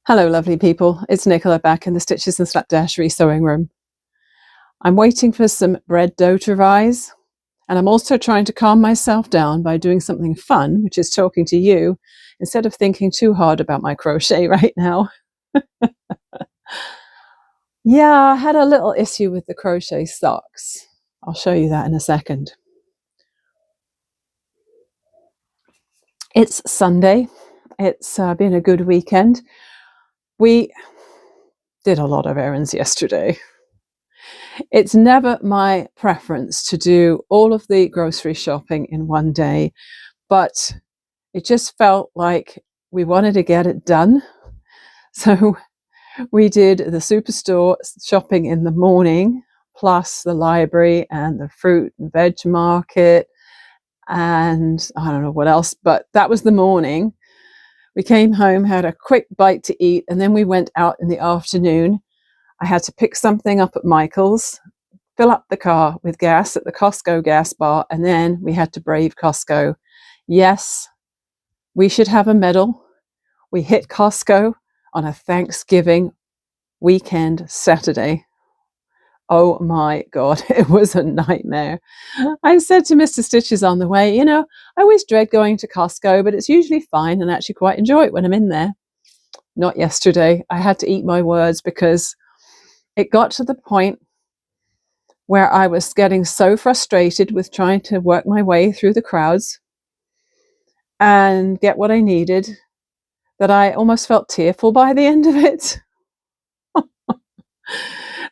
Hello, lovely people. It's Nicola back in the Stitches and Slapdashery sewing room. I'm waiting for some bread dough to rise, and I'm also trying to calm myself down by doing something fun, which is talking to you, instead of thinking too hard about my crochet right now. Yeah, I had a little issue with the crochet socks. I'll show you that in a second. It's Sunday. It's been a good weekend. We did a lot of errands yesterday. It's never my preference to do all of the grocery shopping in one day, but it just felt like we wanted to get it done. So we did the superstore shopping in the morning, plus the library and the fruit and veg market, and I don't know what else, but that was the morning. We came home, had a quick bite to eat, and then we went out in the afternoon. I had to pick something up at Michael's, fill up the car with gas at the Costco gas bar, and then we had to brave Costco. Yes, we should have a medal. We hit Costco on a Thanksgiving weekend Saturday. Oh my God, it was a nightmare. I said to Mr. Stitches on the way, I always dread going to Costco, but it's usually fine and actually quite enjoy it when I'm in there. Not yesterday. I had to eat my words because it got to the point where I was getting so frustrated with trying to work my way through the crowds and get what I needed that I almost felt tearful by the end of it.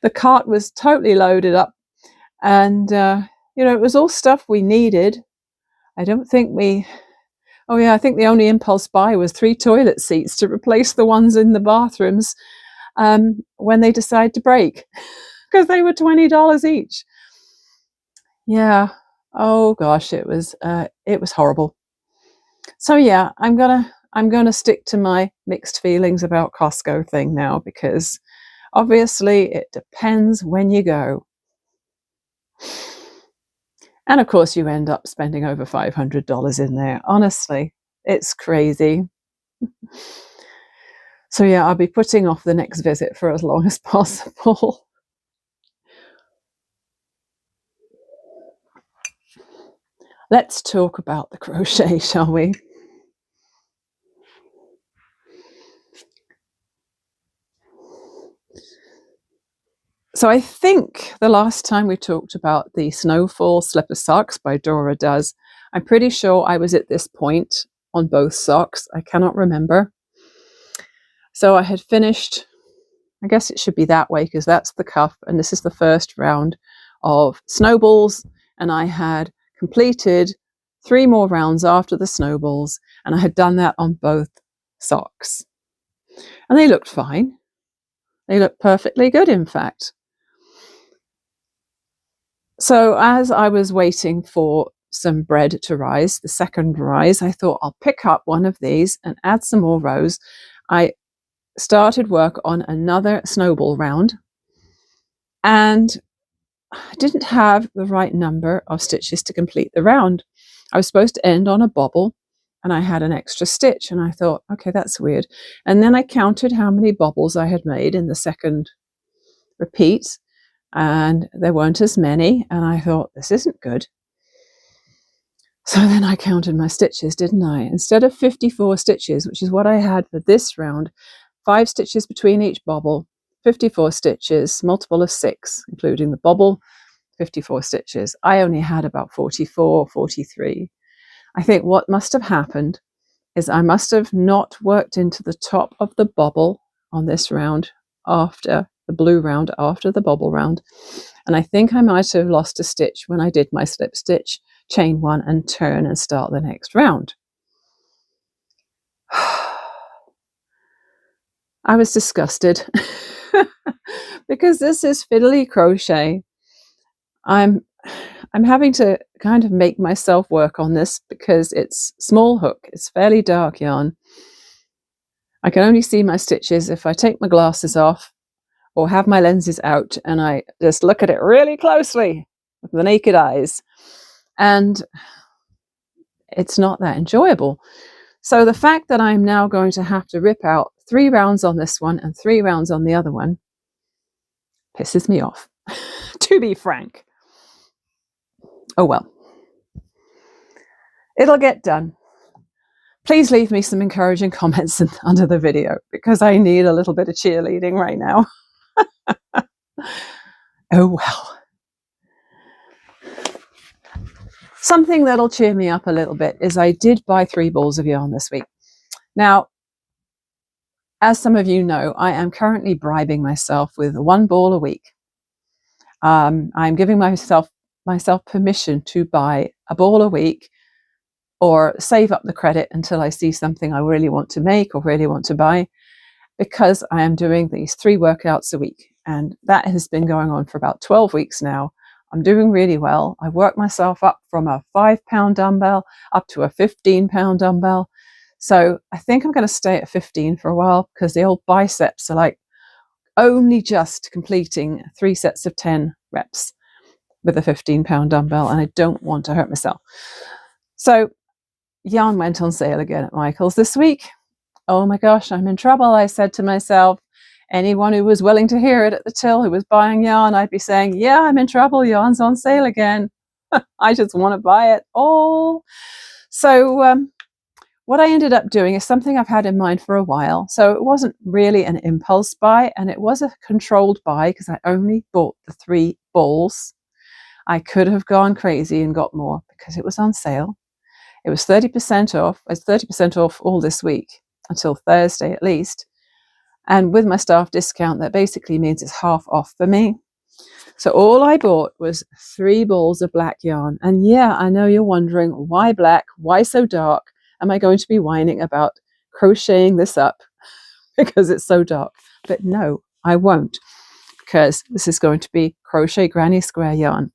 The cart was totally loaded up and, it was all stuff we needed. I think the only impulse buy was 3 toilet seats to replace the ones in the bathrooms when they decide to break because they were $20 each. Yeah. Oh gosh, it was horrible. So yeah, I'm gonna stick to my mixed feelings about Costco thing now because obviously it depends when you go. And of course you end up spending over $500 in there. Honestly, it's crazy. So yeah, I'll be putting off the next visit for as long as possible. Let's talk about the crochet, shall we? So I think the last time we talked about the Snowfall Slipper Socks by Dora Does, I'm pretty sure I was at this point on both socks. I cannot remember. So I had finished, I guess it should be that way because that's the cuff, and this is the first round of snowballs, and I had completed 3 more rounds after the snowballs, and I had done that on both socks. And they looked fine. They looked perfectly good, in fact. So as I was waiting for some bread to rise, the second rise, I thought I'll pick up one of these and add some more rows. I started work on another snowball round and I didn't have the right number of stitches to complete the round. I was supposed to end on a bobble and I had an extra stitch and I thought, okay, that's weird. And then I counted how many bobbles I had made in the second repeat and there weren't as many, and I thought, this isn't good. So then I counted my stitches, didn't I? Instead of 54 stitches, which is what I had for this round, 5 stitches between each bobble, 54 stitches, multiple of 6, including the bobble, 54 stitches. I only had about 44, 43. I think what must have happened is I must have not worked into the top of the bobble on this round after the blue round, after the bobble round. And I think I might have lost a stitch when I did my slip stitch, chain 1 and turn and start the next round. I was disgusted because this is fiddly crochet. I'm having to kind of make myself work on this because it's small hook, it's fairly dark yarn. I can only see my stitches if I take my glasses off or have my lenses out and I just look at it really closely with the naked eyes. And it's not that enjoyable. So the fact that I'm now going to have to rip out 3 rounds on this one and 3 rounds on the other one pisses me off, to be frank. Oh well. It'll get done. Please leave me some encouraging comments under the video because I need a little bit of cheerleading right now. Oh well. Something that'll cheer me up a little bit is I did buy 3 balls of yarn this week. Now, as some of you know, I am currently bribing myself with 1 ball a week. I'm giving myself permission to buy a ball a week or save up the credit until I see something I really want to make or really want to buy, because I am doing these 3 workouts a week. And that has been going on for about 12 weeks now. I'm doing really well. I worked myself up from a 5-pound dumbbell up to a 15-pound dumbbell. So I think I'm going to stay at 15 for a while because the old biceps are like only just completing 3 sets of 10 reps with a 15-pound dumbbell, and I don't want to hurt myself. So yarn went on sale again at Michael's this week. Oh my gosh, I'm in trouble, I said to myself. Anyone who was willing to hear it at the till who was buying yarn, I'd be saying, yeah, I'm in trouble, yarn's on sale again. I just want to buy it all. So what I ended up doing is something I've had in mind for a while. So it wasn't really an impulse buy, and it was a controlled buy because I only bought the 3 balls. I could have gone crazy and got more because it was on sale. It was 30% off. It's 30% off all this week until Thursday at least. And with my staff discount, that basically means it's half off for me. So all I bought was 3 balls of black yarn. And yeah, I know you're wondering, why black? Why so dark? Am I going to be whining about crocheting this up because it's so dark? But no, I won't, because this is going to be crochet granny square yarn.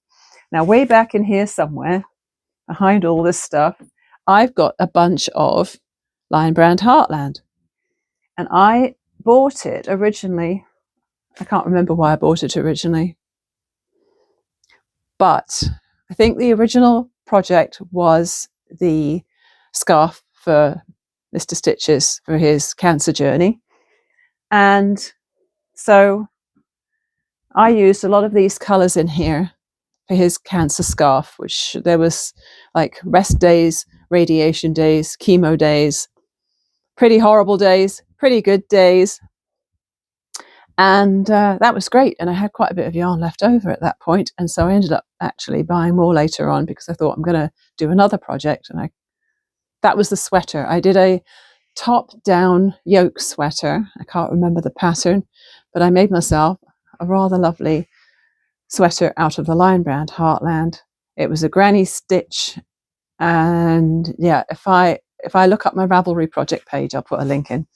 Now, way back in here somewhere, behind all this stuff, I've got a bunch of Lion Brand Heartland. And I bought it originally. I can't remember why I bought it originally. But I think the original project was the scarf for Mr. Stitches for his cancer journey. And so I used a lot of these colors in here for his cancer scarf, which there was like rest days, radiation days, chemo days, pretty horrible days, pretty good days. And that was great. And I had quite a bit of yarn left over at that point. And so I ended up actually buying more later on because I thought I'm going to do another project. And that was the sweater. I did a top-down yoke sweater. I can't remember the pattern, but I made myself a rather lovely sweater out of the Lion Brand Heartland. It was a granny stitch. And yeah, if I look up my Ravelry project page, I'll put a link in.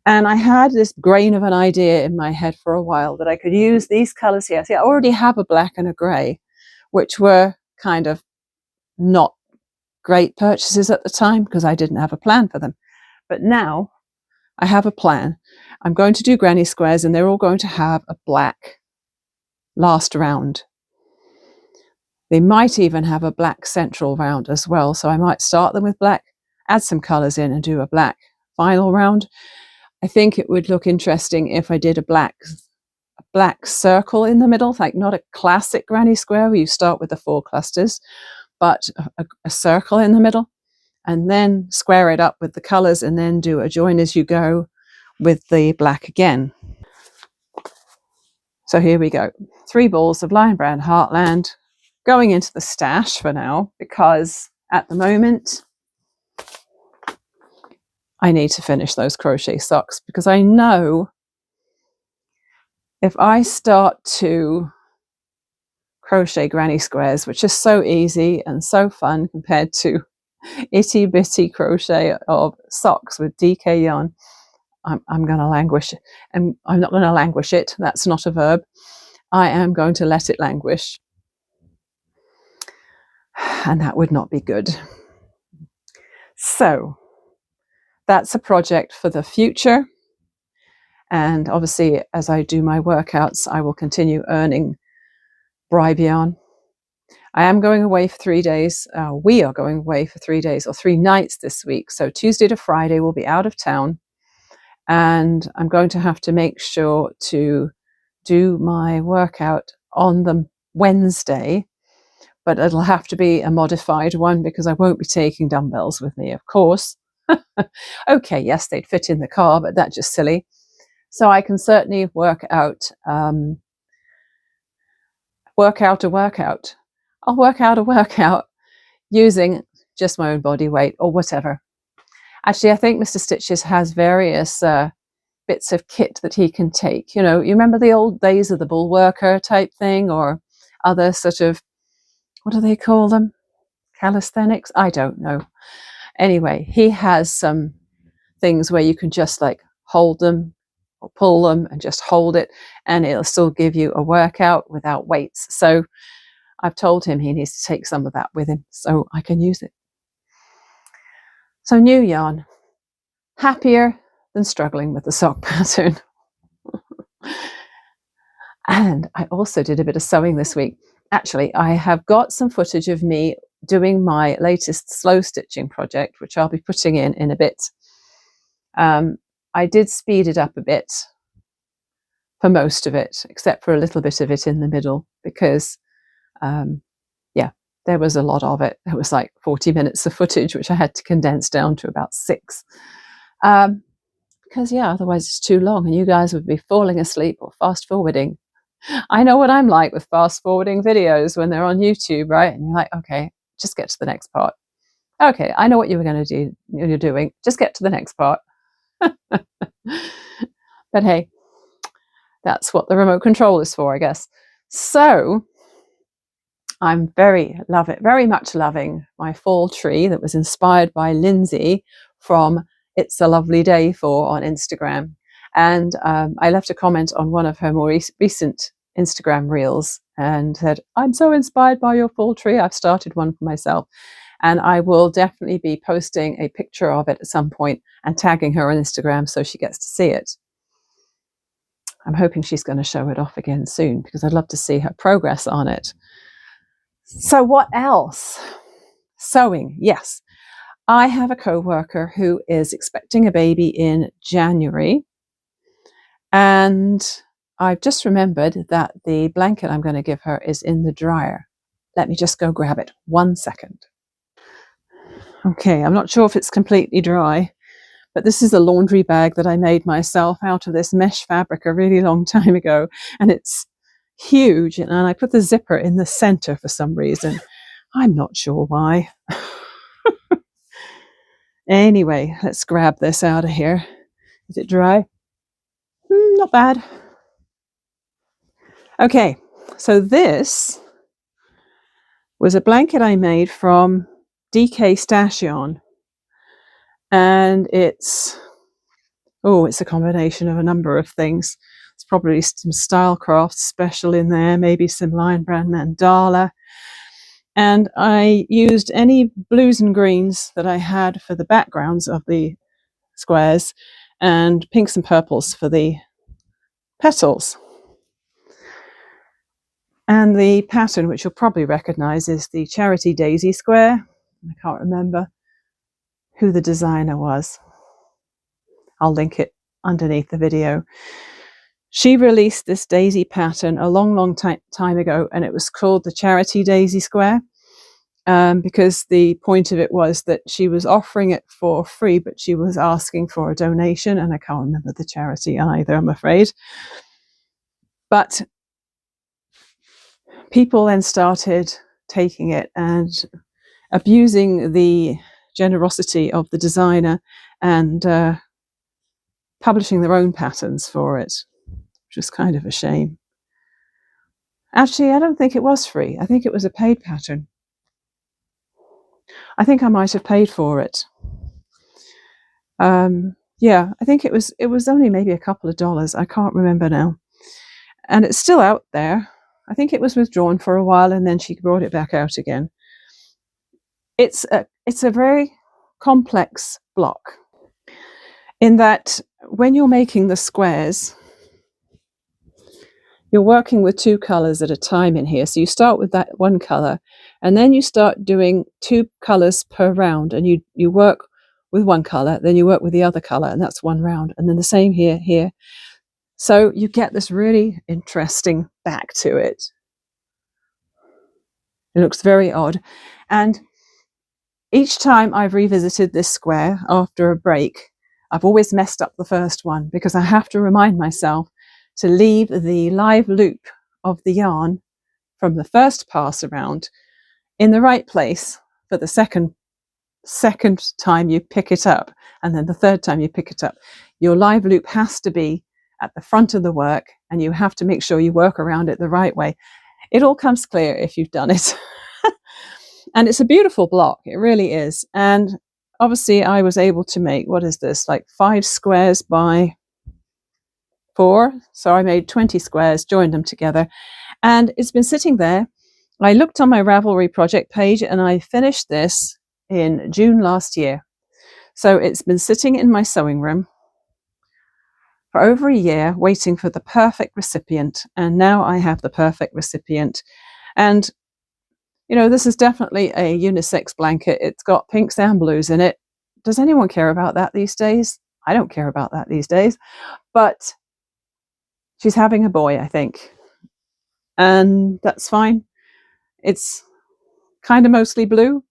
And I had this grain of an idea in my head for a while that I could use these colors here. See, I already have a black and a gray, which were kind of not great purchases at the time because I didn't have a plan for them. But now I have a plan. I'm going to do granny squares, and they're all going to have a black last round. They might even have a black central round as well. So I might start them with black, add some colors in, and do a black final round. I think it would look interesting if I did a black circle in the middle, like not a classic granny square where you start with the 4 clusters, but a circle in the middle, and then square it up with the colors, and then do a join as you go with the black again. So here we go. 3 balls of Lion Brand Heartland going into the stash for now, because at the moment I need to finish those crochet socks, because I know if I start to crochet granny squares, which is so easy and so fun compared to itty bitty crochet of socks with DK yarn, I'm going to languish. And I'm not going to languish it. That's not a verb. I am going to let it languish. And that would not be good. So that's a project for the future. And obviously, as I do my workouts, I will continue earning bribe yarn. I am going away for 3 days. We are going away for 3 days or 3 nights this week. So Tuesday to Friday we'll be out of town. and I'm going to have to make sure to do my workout on the Wednesday, but it'll have to be a modified one because I won't be taking dumbbells with me, of course. Okay, yes, they'd fit in the car, but that's just silly. So I can certainly work out a workout. I'll work out a workout using just my own body weight or whatever. Actually, I think Mr. Stitches has various bits of kit that he can take. You know, you remember the old days of the bull worker type thing, or other sort of, what do they call them? Calisthenics? I don't know. Anyway, he has some things where you can just like hold them or pull them and just hold it, and it'll still give you a workout without weights. So I've told him he needs to take some of that with him so I can use it. So new yarn. Happier than struggling with the sock pattern. And I also did a bit of sewing this week. Actually, I have got some footage of me doing my latest slow stitching project, which I'll be putting in a bit. I did speed it up a bit for most of it, except for a little bit of it in the middle, because yeah, there was a lot of it. It was like 40 minutes of footage, which I had to condense down to about 6. Because yeah, otherwise it's too long and you guys would be falling asleep or fast forwarding. I know what I'm like with fast forwarding videos when they're on YouTube, right? And you're like, okay, just get to the next part. Okay, I know what you were going to do. You're doing. Just get to the next part. But hey, that's what the remote control is for, I guess. So I'm very much loving my fall tree that was inspired by Lindsay from It's a Lovely Day for on Instagram. And I left a comment on one of her more recent Instagram reels and said, I'm so inspired by your fall tree. I've started one for myself. And I will definitely be posting a picture of it at some point and tagging her on Instagram so she gets to see it. I'm hoping she's going to show it off again soon because I'd love to see her progress on it. So what else? Sewing, yes. I have a co-worker who is expecting a baby in January, and I've just remembered that the blanket I'm going to give her is in the dryer. Let me just go grab it. 1 second. Okay, I'm not sure if it's completely dry, but this is a laundry bag that I made myself out of this mesh fabric a really long time ago, and it's huge, and I put the zipper in the center for some reason. I'm not sure why. Anyway, let's grab this out of here. Is it dry? Not bad. Okay, so this was a blanket I made from DK Stash Yarn, and it's a combination of a number of things. It's probably some Stylecraft special in there, maybe some Lion Brand mandala. And I used any blues and greens that I had for the backgrounds of the squares and pinks and purples for the petals. And the pattern, which you'll probably recognize, is the Charity Daisy Square. I can't remember who the designer was. I'll link it underneath the video. She released this daisy pattern a long time ago, and it was called the Charity Daisy Square, because the point of it was that she was offering it for free, but she was asking for a donation, and I can't remember the charity either, I'm afraid. But people then started taking it and abusing the generosity of the designer and publishing their own patterns for it, which was kind of a shame. Actually, I don't think it was free. I think it was a paid pattern. I think I might have paid for it. Yeah, I think it was only maybe a couple of dollars. I can't remember now. And it's still out there. I think it was withdrawn for a while and then she brought it back out again. It's a very complex block in that when you're making the squares, you're working with 2 colors at a time in here. So you start with that one color and then you start doing 2 colors per round, and you work with one colour, then you work with the other colour, and that's one round, and then the same here. So you get this really interesting back to it. It looks very odd. And each time I've revisited this square after a break, I've always messed up the first one, because I have to remind myself to leave the live loop of the yarn from the first pass around in the right place for the second time you pick it up, and then the third time you pick it up. Your live loop has to be at the front of the work, and you have to make sure you work around it the right way. It all comes clear if you've done it. And it's a beautiful block, it really is. And obviously I was able to make, what is this, like 5 squares by 4. So I made 20 squares, joined them together, and it's been sitting there. I looked on my Ravelry project page, and I finished this in June last year. So it's been sitting in my sewing room for over a year, waiting for the perfect recipient. And now I have the perfect recipient. And you know, this is definitely a unisex blanket. It's got pinks and blues in it. Does anyone care about that these days? I don't care about that these days. But she's having a boy, I think. And that's fine. It's kind of mostly blue.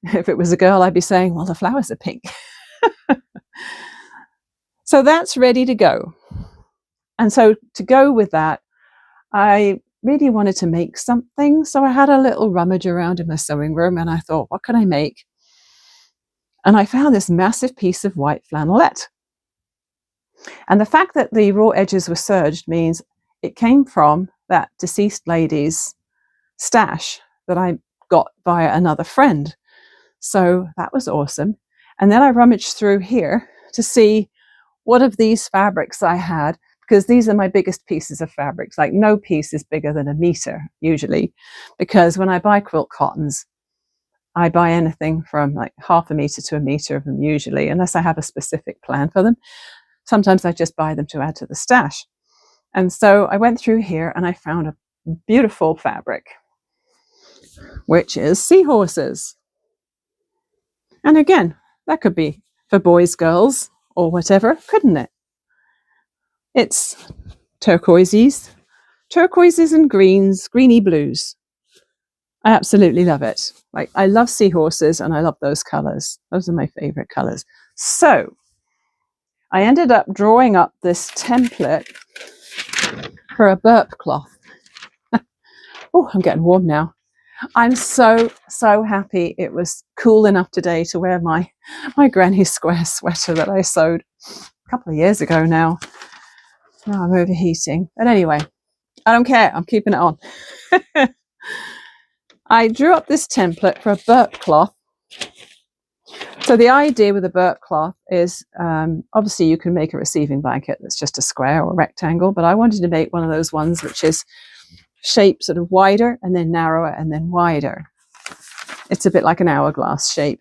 If it was a girl, I'd be saying, well, the flowers are pink. So that's ready to go. And so to go with that, I really wanted to make something. So I had a little rummage around in my sewing room, and I thought, what can I make? And I found this massive piece of white flannelette. And the fact that the raw edges were serged means it came from that deceased lady's stash that I got via another friend. So that was awesome. And then I rummaged through here to see what of these fabrics I had, because these are my biggest pieces of fabrics. Like, no piece is bigger than a meter usually, because when I buy quilt cottons, I buy anything from like 1/2 meter to a meter of them usually, unless I have a specific plan for them. Sometimes I just buy them to add to the stash. And so I went through here and I found a beautiful fabric, which is seahorses. And again, that could be for boys, girls, or whatever, couldn't it? It's turquoises and greens, greeny blues. I absolutely love it. Like, I love seahorses and I love those colors. Those are my favorite colors. So I ended up drawing up this template for a burp cloth. Oh, I'm getting warm now. I'm so happy it was cool enough today to wear my granny square sweater that I sewed a couple of years ago now. Now I'm overheating. But anyway, I don't care. I'm keeping it on. I drew up this template for a burp cloth. So the idea with a burp cloth is, obviously you can make a receiving blanket that's just a square or a rectangle, but I wanted to make one of those ones which is shaped sort of wider and then narrower and then wider. It's a bit like an hourglass shape.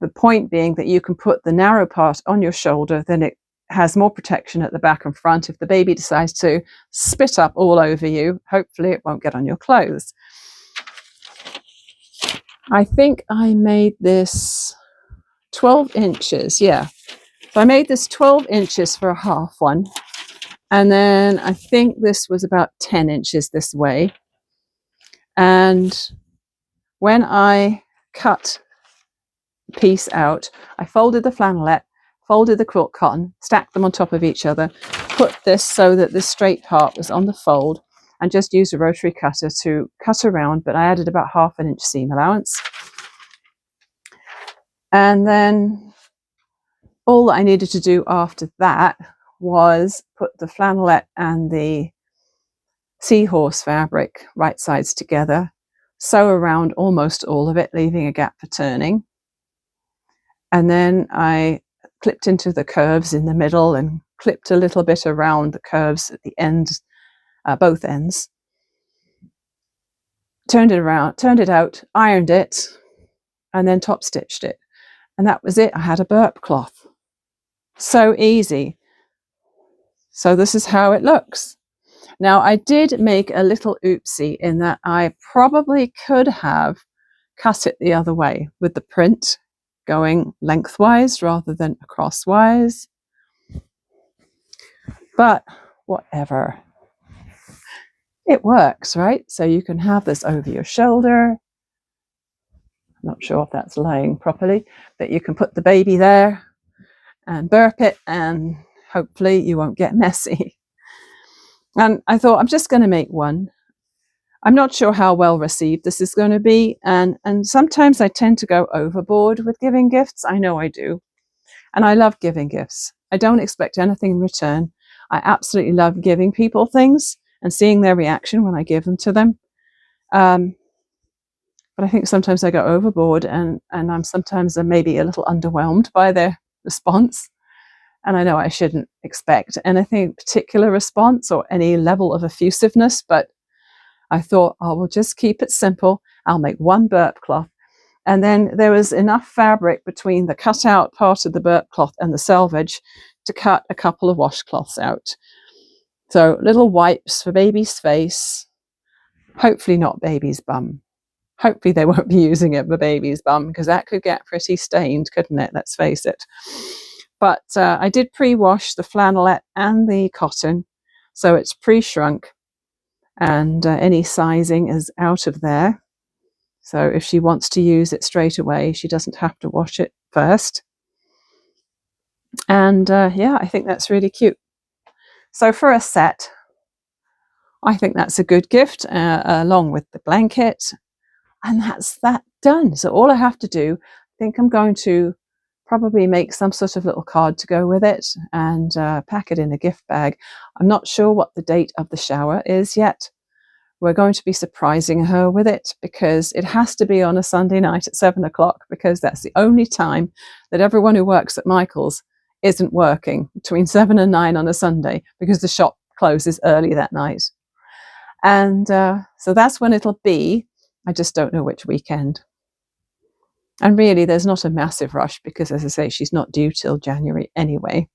The point being that you can put the narrow part on your shoulder, then it has more protection at the back and front. If the baby decides to spit up all over you, hopefully it won't get on your clothes. I think I made this 12 inches, yeah. So I made this 12 inches for a half one. And then I think this was about 10 inches this way. And when I cut the piece out, I folded the flannelette, folded the quilt cotton, stacked them on top of each other, put this so that this straight part was on the fold, and just used a rotary cutter to cut around, but I added about 1/2 inch seam allowance. And then all that I needed to do after that was put the flannelette and the seahorse fabric right sides together, sew around almost all of it, leaving a gap for turning. And then I clipped into the curves in the middle and clipped a little bit around the curves at the ends, both ends. Turned it around, turned it out, ironed it, and then top stitched it. And that was it. I had a burp cloth. So easy. So this is how it looks. Now, I did make a little oopsie in that I probably could have cut it the other way with the print, going lengthwise rather than crosswise. But whatever. It works, right? So you can have this over your shoulder. I'm not sure if that's laying properly, but you can put the baby there and burp it, and hopefully you won't get messy. And I thought, I'm just going to make one. I'm not sure how well received this is going to be, and sometimes I tend to go overboard with giving gifts. I know I do. And I love giving gifts. I don't expect anything in return. I absolutely love giving people things and seeing their reaction when I give them to them. But I think sometimes I go overboard, and I'm sometimes maybe a little underwhelmed by their response. And I know I shouldn't expect anything particular response or any level of effusiveness, but I thought I will just keep it simple. I'll make one burp cloth. And then there was enough fabric between the cutout part of the burp cloth and the selvage to cut a couple of washcloths out. So little wipes for baby's face, hopefully not baby's bum. Hopefully they won't be using it for baby's bum, because that could get pretty stained, couldn't it? Let's face it. But I did pre-wash the flannelette and the cotton, so it's pre-shrunk, and any sizing is out of there. So if she wants to use it straight away, she doesn't have to wash it first. And yeah, I think that's really cute. So for a set, I think that's a good gift, along with the blanket. And that's that done. So all I have to do, I think I'm going to probably make some sort of little card to go with it and pack it in a gift bag. I'm not sure what the date of the shower is yet. We're going to be surprising her with it, because it has to be on a Sunday night at 7 o'clock, because that's the only time that everyone who works at Michael's isn't working, between 7 and 9 on a Sunday, because the shop closes early that night. And so that's when it'll be. I just don't know which weekend. And really, there's not a massive rush, because, as I say, she's not due till January anyway.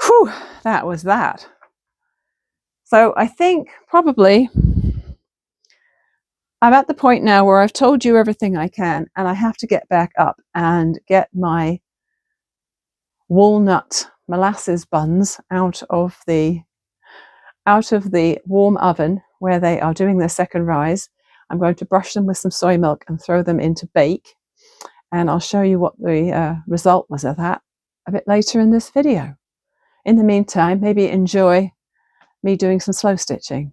Whew, that was that. So I think probably I'm at the point now where I've told you everything I can, and I have to get back up and get my walnut molasses buns out of the warm oven where they are doing their second rise. I'm going to brush them with some soy milk and throw them into bake, and I'll show you what the result was of that a bit later in this video. In the meantime, maybe enjoy me doing some slow stitching.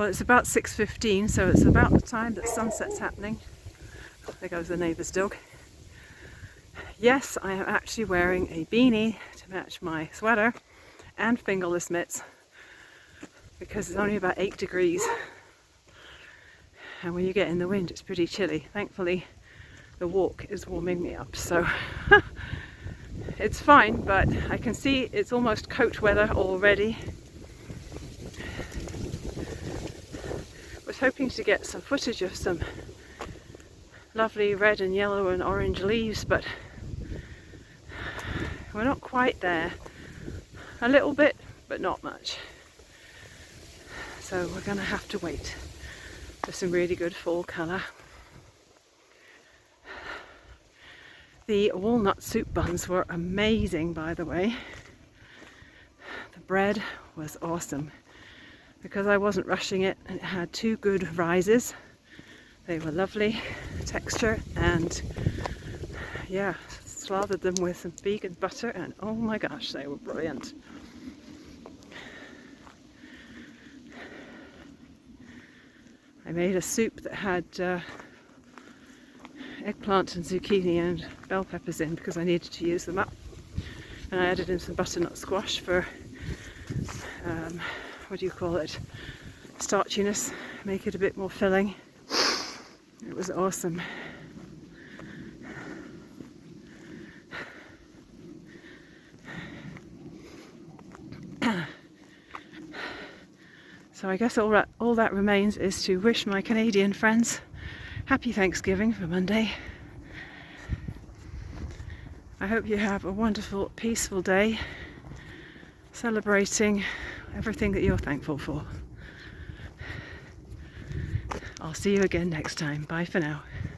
Well, it's about 6:15, so it's about the time that sunset's happening. There goes the neighbour's dog. Yes, I am actually wearing a beanie to match my sweater and fingerless mitts because it's only about 8 degrees. And when you get in the wind, it's pretty chilly. Thankfully, the walk is warming me up, so it's fine, but I can see it's almost coat weather already. Was hoping to get some footage of some lovely red and yellow and orange leaves, but we're not quite there. A little bit, but not much. So we're going to have to wait for some really good fall colour. The walnut soup buns were amazing, by the way. The bread was awesome because I wasn't rushing it, and it had 2 good rises. They were lovely texture, and yeah, slathered them with some vegan butter, and oh my gosh, they were brilliant. I made a soup that had eggplant and zucchini and bell peppers in because I needed to use them up, and I added in some butternut squash for what do you call it, starchiness, make it a bit more filling. It was awesome. So I guess all that remains is to wish my Canadian friends happy Thanksgiving for Monday. I hope you have a wonderful, peaceful day, celebrating everything that you're thankful for. I'll see you again next time. Bye for now.